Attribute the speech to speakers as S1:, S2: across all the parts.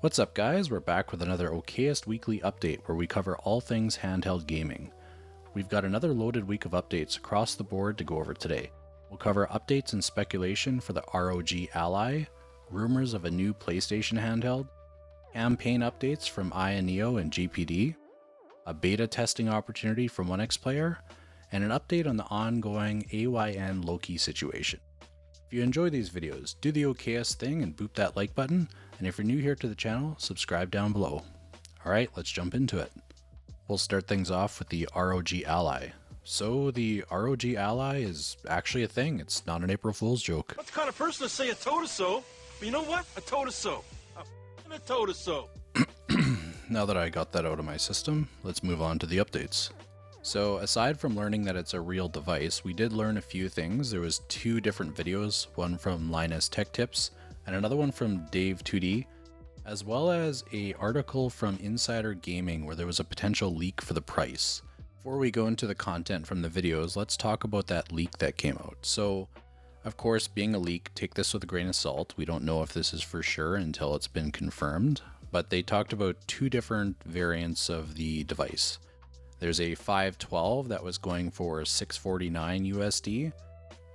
S1: What's up guys, we're back with another OKestWeekly update where we cover all things handheld gaming. We've got another loaded week of updates across the board to go over today. We'll cover updates and speculation for the ROG Ally, rumors of a new PlayStation handheld, campaign updates from AYANEO and GPD, a beta testing opportunity from OneXPlayer, and an update on the ongoing AYN Loki situation. If you enjoy these videos, do the OKS thing and boop that like button, and if you're new here to the channel, subscribe down below. Alright, let's jump into it. We'll start things off with the ROG Ally. So the ROG Ally is actually a thing, it's not an April Fool's joke.
S2: That's the kind of person to say I told her so, but you know what? I told her so. I told her so.
S1: Now that I got that out of my system, let's move on to the updates. So aside from learning that it's a real device, we did learn a few things. There was two different videos, one from Linus Tech Tips and another one from Dave2d, as well as an article from Insider Gaming where there was a potential leak for the price. Before we go into the content from the videos, let's talk about that leak that came out. So of course, being a leak, take this with a grain of salt. We don't know if this is for sure until it's been confirmed, but they talked about two different variants of the device. There's a 512 that was going for $649 USD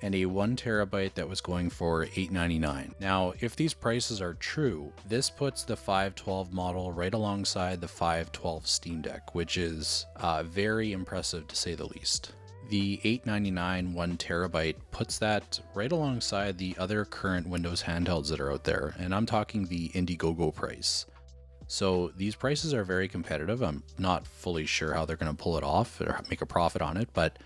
S1: and a 1TB that was going for $899. Now, if these prices are true, this puts the 512 model right alongside the 512 Steam Deck, which is very impressive to say the least. The $899 1TB puts that right alongside the other current Windows handhelds that are out there, and I'm talking the Indiegogo price. So these prices are very competitive. I'm not fully sure how they're going to pull it off or make a profit on it, but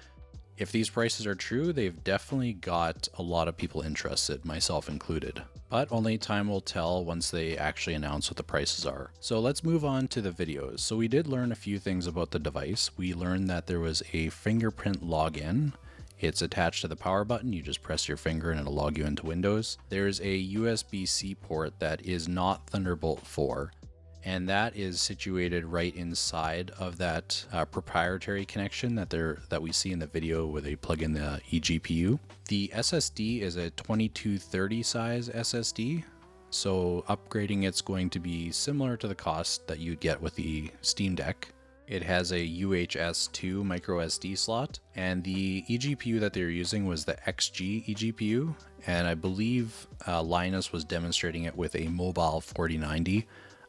S1: if these prices are true, they've definitely got a lot of people interested, myself included. But only time will tell once they actually announce what the prices are. So let's move on to the videos. So we did learn a few things about the device. We learned that there was a fingerprint login. It's attached to the power button. You just press your finger and it'll log you into Windows. There's a USB-C port that is not Thunderbolt 4. And that is situated right inside of that proprietary connection that we see in the video where they plug in the eGPU. The SSD is a 2230 size SSD, so upgrading it's going to be similar to the cost that you'd get with the Steam Deck. It has a UHS 2 micro SD slot, and the eGPU that they're using was the XG eGPU, and I believe Linus was demonstrating it with a mobile 4090.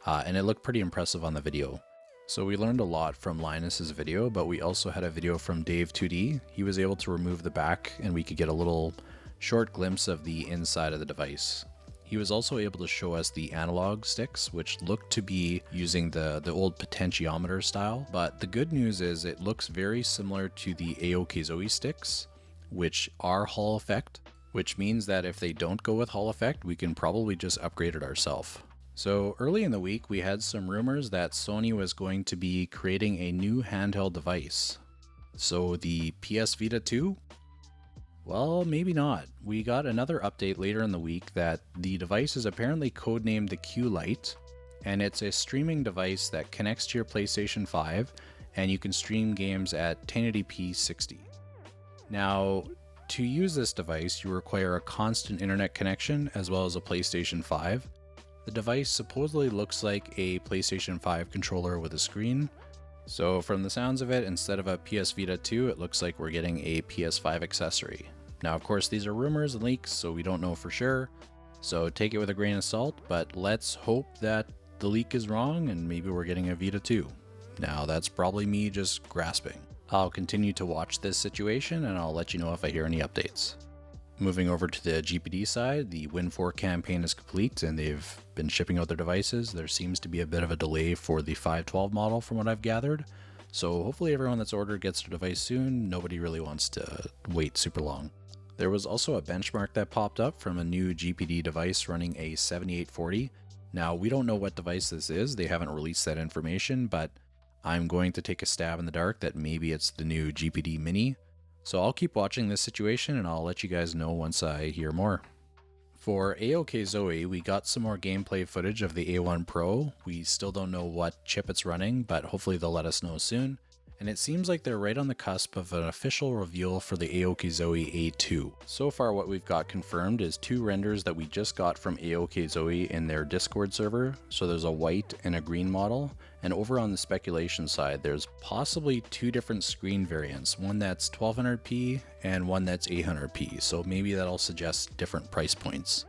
S1: And it looked pretty impressive on the video. So we learned a lot from Linus's video, but we also had a video from Dave2d. He was able to remove the back and we could get a little short glimpse of the inside of the device. He was also able to show us the analog sticks, which looked to be using the old potentiometer style. But the good news is it looks very similar to the AOK Zoe sticks, which are Hall effect, which means that if they don't go with Hall effect, we can probably just upgrade it ourselves. So early in the week, we had some rumors that Sony was going to be creating a new handheld device. So the PS Vita 2? Well, maybe not. We got another update later in the week that the device is apparently codenamed the Q Lite, and it's a streaming device that connects to your PlayStation 5, and you can stream games at 1080p 60. Now, to use this device, you require a constant internet connection as well as a PlayStation 5. The device supposedly looks like a PlayStation 5 controller with a screen. So from the sounds of it, instead of a PS Vita 2, it looks like we're getting a PS5 accessory. Now, of course, these are rumors and leaks, so we don't know for sure. So take it with a grain of salt, but let's hope that the leak is wrong and maybe we're getting a Vita 2. Now, that's probably me just grasping. I'll continue to watch this situation and I'll let you know if I hear any updates. Moving over to the GPD side, the Win4 campaign is complete and they've been shipping out their devices. There seems to be a bit of a delay for the 512 model from what I've gathered. So hopefully everyone that's ordered gets their device soon. Nobody really wants to wait super long. There was also a benchmark that popped up from a new GPD device running a 7840. Now we don't know what device this is. They haven't released that information, but I'm going to take a stab in the dark that maybe it's the new GPD Mini. So I'll keep watching this situation and I'll let you guys know once I hear more. For AOK Zoe, we got some more gameplay footage of the A1 Pro. We still don't know what chip it's running, but hopefully they'll let us know soon. and it seems like they're right on the cusp of an official reveal for the AOK Zoe A2. So far what we've got confirmed is 2 renders that we just got from AOK Zoe in their Discord server. So there's a white and a green model, and over on the speculation side there's possibly 2 different screen variants, one that's 1200p and one that's 800p, so maybe that'll suggest different price points.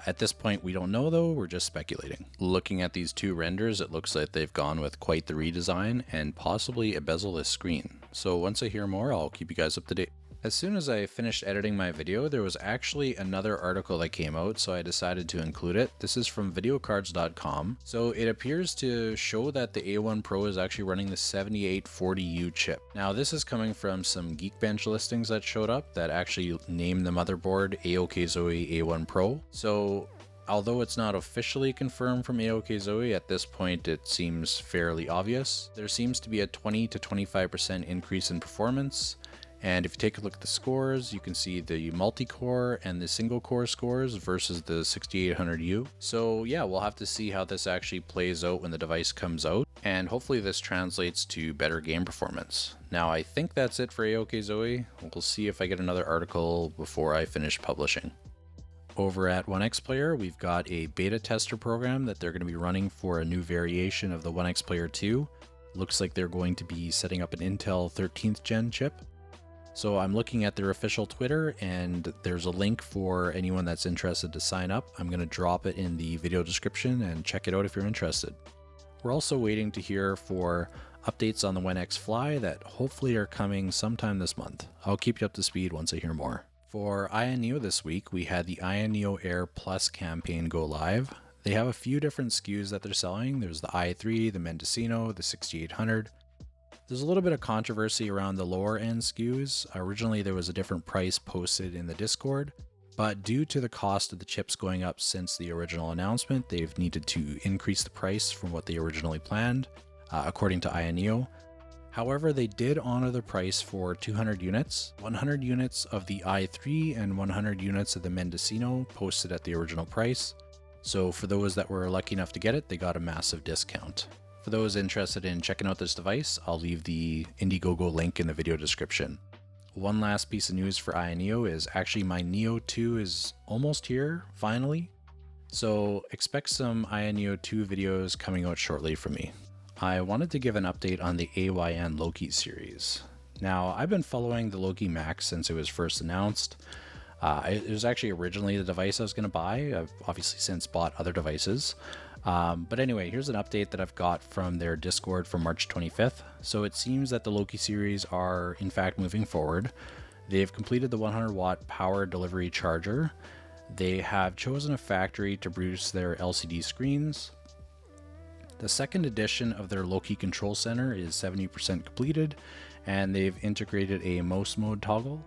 S1: At this point we don't know though, we're just speculating. Looking at these 2 renders, it looks like they've gone with quite the redesign and possibly a bezel-less screen. So once I hear more, I'll keep you guys up to date. As soon as I finished editing my video, there was actually another article that came out, so I decided to include it. This is from videocards.com. So it appears to show that the A1 Pro is actually running the 7840U chip. Now this is coming from some Geekbench listings that showed up that actually named the motherboard AOK Zoe A1 Pro. So although it's not officially confirmed from AOK Zoe, at this point it seems fairly obvious. There seems to be a 20 to 25% increase in performance. And if you take a look at the scores, you can see the multi-core and the single-core scores versus the 6800U. So yeah, we'll have to see how this actually plays out when the device comes out, and hopefully this translates to better game performance. Now I think that's it for AOK Zoe. We'll see if I get another article before I finish publishing. Over at OneXPlayer, we've got a beta tester program that they're going to be running for a new variation of the OneXPlayer 2. Looks like they're going to be setting up an Intel 13th gen chip. So I'm looking at their official Twitter, and there's a link for anyone that's interested to sign up. I'm going to drop it in the video description and check it out if you're interested. We're also waiting to hear for updates on the OneXFly that hopefully are coming sometime this month. I'll keep you up to speed once I hear more. For AYANEO this week, we had the AYANEO Air Plus campaign go live. They have a few different SKUs that they're selling. There's the i3, the Mendocino, the 6800. There's a little bit of controversy around the lower end SKUs. Originally there was a different price posted in the Discord, but due to the cost of the chips going up since the original announcement, they've needed to increase the price from what they originally planned, according to AYANEO. However, they did honor the price for 200 units, 100 units of the i3 and 100 units of the Mendocino posted at the original price. So for those that were lucky enough to get it, they got a massive discount. For those interested in checking out this device, I'll leave the Indiegogo link in the video description. One last piece of news for AYANEO is actually my Neo 2 is almost here, finally. So expect some AYANEO 2 videos coming out shortly from me. I wanted to give an update on the AYN Loki series. Now, I've been following the Loki Max since it was first announced. It was actually originally the device I was going to buy. I've obviously since bought other devices. But anyway, here's an update that I've got from their Discord from March 25th. So it seems that the Loki series are in fact moving forward. They've completed the 100 watt power delivery charger. They have chosen a factory to produce their LCD screens. The second edition of their Loki control center is 70% completed, and they've integrated a mouse mode toggle.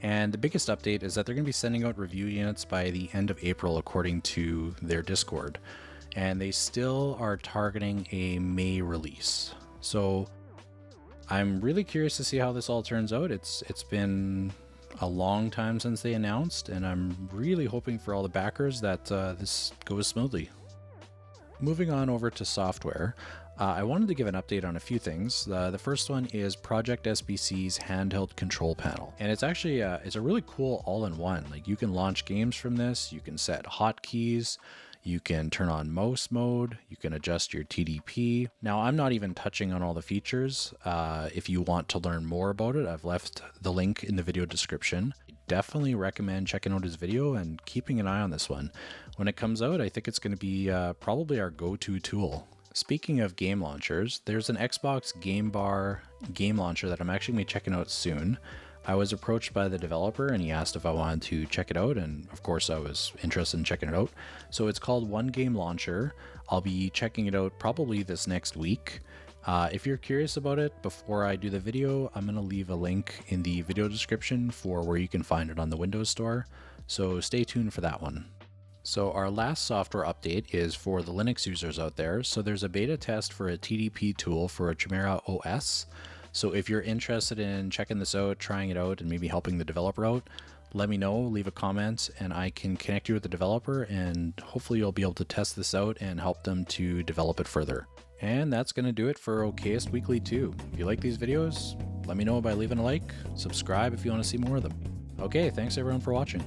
S1: And the biggest update is that they're going to be sending out review units by the end of April according to their Discord. And they still are targeting a May release. So I'm really curious to see how this all turns out. It's been a long time since they announced, and I'm really hoping for all the backers that this goes smoothly. Moving on over to software, I wanted to give an update on a few things. The first one is Project SBC's handheld control panel, and it's actually it's a really cool all-in-one. Like, you can launch games from this, you can set hotkeys, you can turn on mouse mode, you can adjust your TDP. Now, I'm not even touching on all the features. If you want to learn more about it, I've left the link in the video description. Definitely recommend checking out his video and keeping an eye on this one. When it comes out, I think it's going to be probably our go-to tool. Speaking of game launchers, there's an Xbox Game Bar game launcher that I'm actually going to be checking out soon. I was approached by the developer and he asked if I wanted to check it out, and of course I was interested in checking it out. So it's called One Game Launcher. I'll be checking it out probably this next week. If you're curious about it, before I do the video, I'm going to leave a link in the video description for where you can find it on the Windows Store. So stay tuned for that one. So our last software update is for the Linux users out there. So there's a beta test for a TDP tool for a Chimera OS. So if you're interested in checking this out, trying it out, and maybe helping the developer out, let me know, leave a comment, and I can connect you with the developer, and hopefully you'll be able to test this out and help them to develop it further. And that's going to do it for OKestWeekly 2. If you like these videos, let me know by leaving a like, subscribe if you want to see more of them. Okay, thanks everyone for watching.